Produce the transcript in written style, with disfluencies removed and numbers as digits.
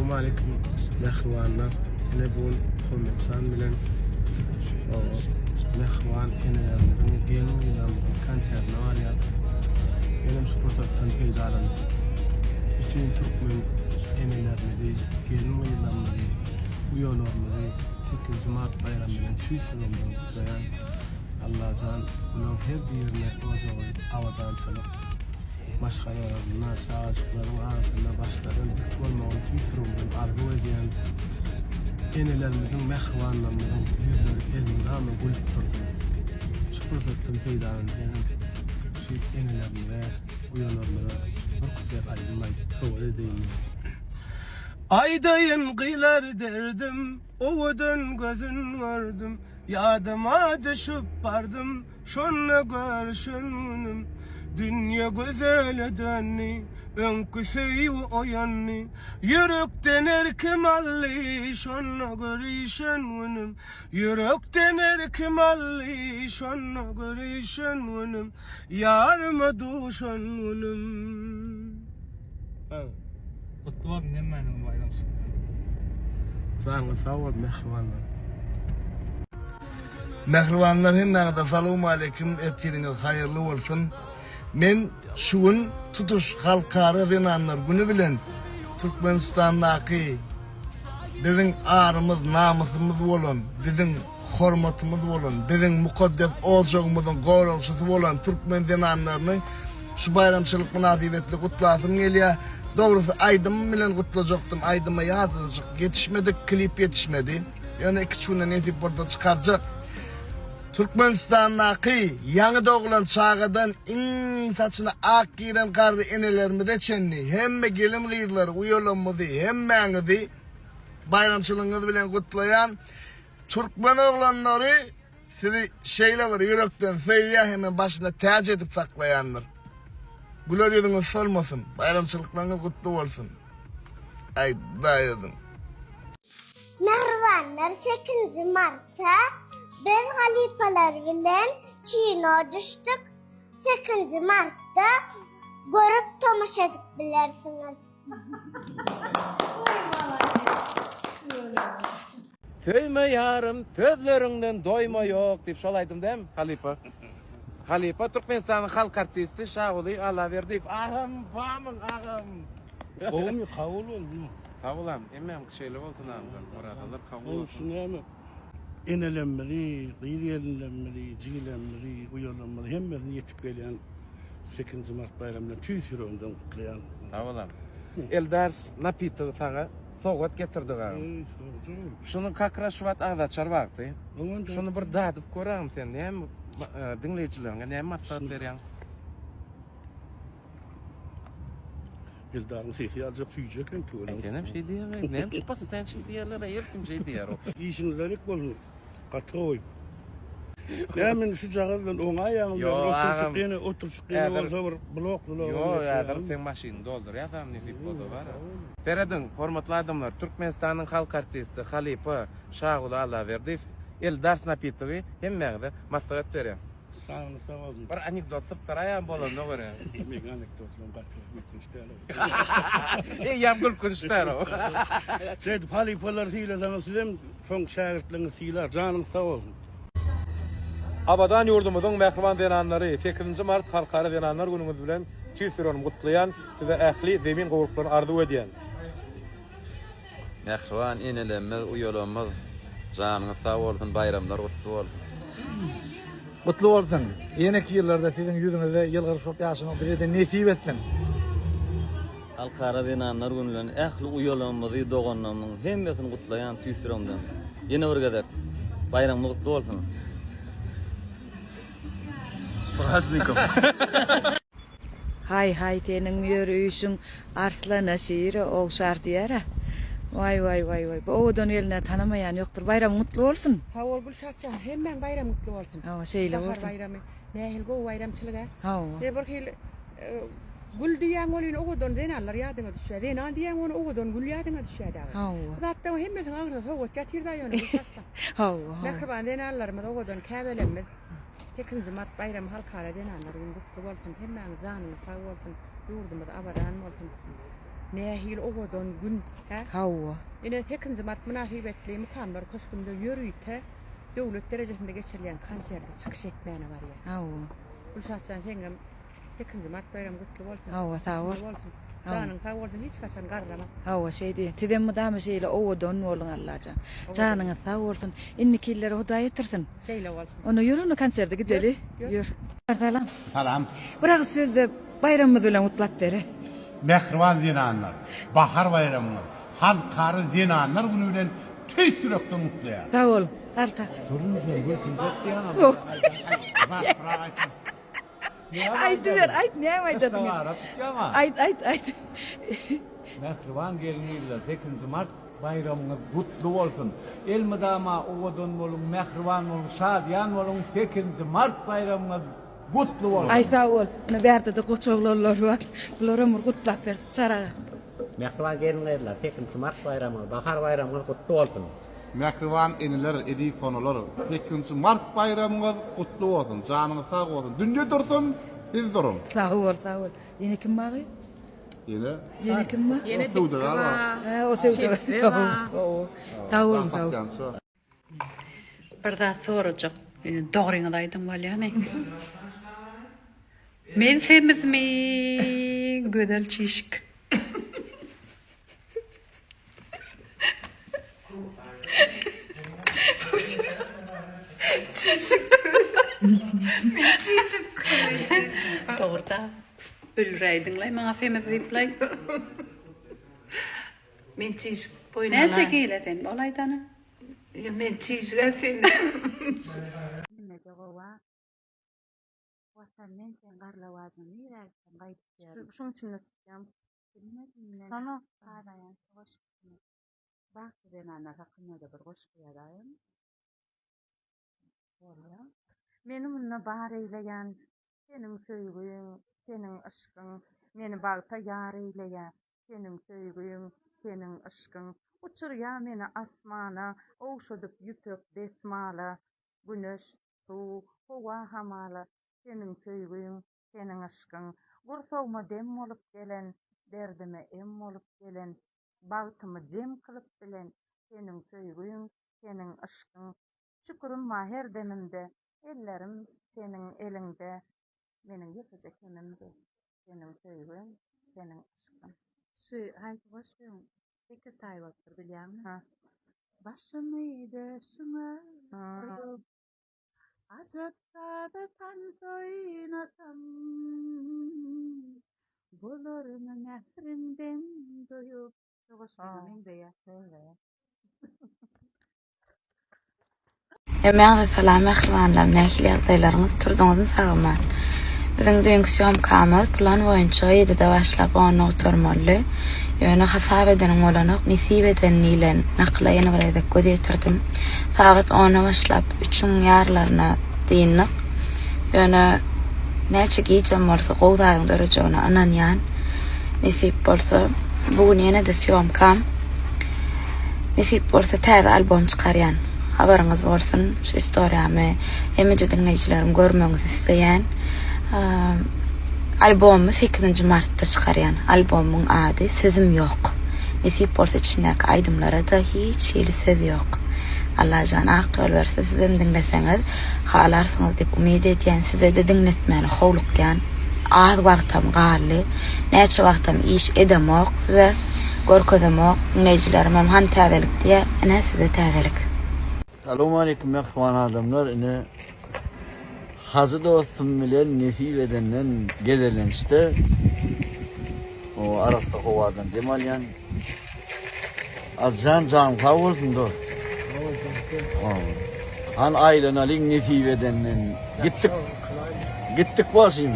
Assalamu alaikum mehruanlar. Yine bu Hürmetsan bilen o mehruan enerjinin gelin ilan konserni var ya. Benim şu prototipten peydalandı. Bütün Türkmen emellerini, gelin ilanları, uyalarını 8 Mart bayramının tüysününden kutlayan Allah'tan bunun her bir yerine ozağı avadançılık. Maşgalalarına, çağızıkların ağzına başladan olmağın tüysürümden arzu ediyen enelerimizin mehvanlarının yüzleri elinde ama gülüp durdu. Şu fırsattan peydalandı. Şu enelerine, uyanlarına bir kutlayıp ayrılmayı kabul edeyim. Aydayın kıyılar derdim, ovudun gözün gördüm. Yadıma düşüp bardım, şonla görüşünüm. Dünya güzel dönni, önküseyi oyanni. Yürekten erkemalli, şonla görüşünüm. Yürekten erkemalli, şonla görüşünüm. Yarıma duşunüm. Evet. Kutlu olsun hemen bayramsın. Sana sağ ol mehruanlar. Mehruanlar hemmene de salamu aleyküm ettiriniz hayırlı olsun. Men şuun tutuş halkara denanlar günü bilen Türkmenistan'daki bizim ağrımız, namusumuz olan, bizim hormatımız olan, bizim mukaddes olacağımızın qorulşusu olan Türkmen denanlarını şu bayramçılık münasibetli kutlasım geliyor. Doğrusu aydım bilen kutlayacaktım. Aydıma yazılacak. Yetişmedi, klip yetişmedi. Yani iki çuğuna nesip burada çıkaracak. Türkmenistan'daki yanı doğulan çağıdan in saçına ak giren karlı enelerimiz içenli. Hemme gelin kıyıları, uyolanımızı, hemmenizi bayramçılığınızı bilen kutlayan Türkmen oğlanları sizi şeyle var, yürekten söyleye hemen başında tercih edip saklayanlar. Güler yüzünüz solmasın, bayramçılıklarınız kutlu olsun. Ay dayadın. Mervanlar 8 Mart'ta biz halifalar bilen kino düştük. 8 Mart'ta görüp tomuş edip bilersiniz. Söyme yarım, sözlerinden doyma yok deyip şolaydım değil mi Halifa? Halifa Türkmenistan'ın halk artisti Şahuli Allah verdi. Ağam, bağımın ağam. Oğlum ya kavul oldu mu? Kavulam, emmem şeyle olsun ağamdan. Oradalar kavul olsun. Olsun ama enelenmeli, gıyriyelenmeli, cigilenmeli, uyalanmeli. Hem birini yetip gelen 8 Mart bayramından tüysüründen kutlayan. Kavulam. Eldars napitı sana soğut getirdi ağam. Şunu kakra şuvat ağda çarvaktı. Şunu bir dadıp koyarım sen. Hem dinleyicilerine hem matlat veriyorsun. Eldarın sesi alacak tüyecek en köylü. Efendim şey diyemem. Ne çıkması ten şey diyorlar. Her kim şey diyor o. İşinleri kolunu katı oy. Hemen şu cağızdan ona ayağımda oturuşuk yine olsa bir bloklu. Yo ya sen maşini doldur ya tam ne tip oldu var. Teredin hormatlı adamlar Türkmenistan'ın halk artisti Halifa Şahuli Allah verdi. Eldars Napitovi hemmerde maslahat veriyor. Sağ olun. Bir anekdot sıptırayam bolon ne göre. Men anekdotlan batır. Yam gül kunştar o. Şey halifalar siyle sana söyleyeyim. Son şagirdlerini siler. Canın sağ olsun. Abadan yurdumuzun mehriban denanları 8 Mart Halkara Denanlar günümüz bilen tüysürünü kutlayan size ähli zemin gowruklarını arzu ediyen. Mehriban enelerimiz, uyalanmaz, canınız sağ olsun, bayramlar kutlu olsun. Kutlu olsun. Yeneki yıllarda sizin yüzünüze yılgır şok yaşını bize nesip etsin. Halkara denanlar günülen ähli uyalanmazı doğanlarının hemmesini kutlayan tüysürümden. Yine bir kadar bayramlar kutlu olsun. Hay senin yürüyüşün arslana şiiri okşar diyara. Vay. Oğudun eline tanımayan yoktur. Bayram mutlu olsun. Ha ol Gülşatcan hemen bayram mutlu olsun. Ha şeyle Bahar olsun. bayramı. Nehil go bayramçılığa. Ha. De bir hil gül diyen olun oğudun denanlar yadına düşer. Denan diyen onu oğudun gül yadına düşer. Ha. Zaten hemen ağırda soğuk getirdi ayonu Gülşatcan. Ha. Mehriban denanlarımız oğudun kəbelemiz. 8 Mart bayramı halkara denanlar kutlu olsun. Hemen canını sağ olsun. Yurdumuz abadan olsun. Nehil oğudun gün. Hawa. Yine 8. Mart münasibetli mukamlar koşkunda yürüyte devlet derecesinde geçirilen konserde çıkış etmeyene var ya. Hawa. Uşakcan hengem 8. Mart bayramı kutlu olsun. Hawa sağ ol. Canın sağ olsun hiç kaçan garlama. Hawa şeydi. Tidem madam şeyle oğudun bolun Allah'can. Canın sağ olsun. İnni killeri huda yetirsin. Şeyle olsun. Onu yürünü konserde gideli. Yür. Salam. Salam. Bırak sözde bayramımız bilen utlap beri. Mehriban zinanlar, bahar bayramı, halkarı zinanlar günü bilen tüy sürekli mutlu ya. Sağ ol. Kalk. Durun sen bu kincat diye ama. Ayt ver, ayt ne aytadın? Ayt. Mehriban geliniyle 8. Mart bayramınız kutlu olsun. Elmidama oğudun olun, mehriban olun, şadiyan olun, 8. Mart bayramınız kutlu olsun. Ay sağ ol. Ne berde de koçoğullar var. Bunlara murgutlap ver. Çara. Mehriban gelinlerle 8. Mart bayramı, bahar bayramı kutlu olsun. Mehriban eniler, edi sonular, 8. Mart bayramı kutlu olsun. Canınız sağ olsun. Dünya dursun, siz durun. Sağ ol. Yine kim var? Yine kim var? Yine Tevde galiba. O sevdi. Sağ ol. Bir daha soracak. Beni doğruna aydım var mi? Men sevmezmi güzel çişik. Men çişik. Doğruda. Ölüreydinler bana sevmezlikler. Men çişik boyuna. Ne çekiledin olaydanı? Men çişik efendim. Ne cevaba? Vatanın sen garlavazını yersen gayet. Şunun için ne tutacağım? Bilmedim. Sana arayan hoş. Bak ben ana hakkında da bir hoş kıyadayım. Oraya. Benim bununla bağırıylayan, senin sevgin, senin aşkın, beni bağıta yarıylayan, senin sevgin, senin aşkın. Uçur ya beni asmana, oğuşadıp yütüp besmala, güneş, su, hava hamala, senin sevgin, senin aşkın. Gursavma dem olup gelen, derdime em olup gelen, bağıtımı cem kılıp bilen, senin sevgin, senin aşkın. Şükürüm var her demimde, ellerim senin elinde, benim yapacak önümde, senin sevgin, senin aşkın. Şu haydi boş verin, peki tayvaktır biliyor musun? Başımıydı şuna, acıkta da tanto oynatam, bulurunu nefrinden doyup, boş verin de ya. Yemeğe salam mehribanlar, nähili ýagdaýlaryňyz turduňyzy sagaman. Biziň düňkü syomkamyz plan boýunça 7-de başlap 10-a oturmaly. Ýöne hasap edeniň bolanyk nisip edeniň bilen naklaýany bir göz ýetirdim. Saat 10-a başlap 3-üň ýarlaryna diýindik. Ýöne näçe giýjem bolsa gowdaýyň dörejegine ananýan. Nisip bolsa bugün ýene-de syomkam. Nisip bolsa täze album çykarýan. Habarınız olsun, şu istoriýamy hemije dinleýijilerim görmeňizi isleýän. Albomy 8. martda çykarýan. Albomyň ady Sözüm ýok. Nesip bolsa içindäki aýdymlara da hiç şeýle söz ýok. Allah jan akıl berse sizem dinleseňiz, halarsınız diýip umyt edýän size de dinletmäni howlukýan. Az wagtam galy, näçe wagtam iş edemok, size görkezemok, dinleýijilerim hem han täzelik diýe, ene size täzelik. Assalamu alaikum mehriban adamlar. Ine hazı dostum bilen nesip edenden gezelenişte o arasda kovadan demalyan az can sağ olsun dost. Han aylanaling nesip edenden gittik basayım.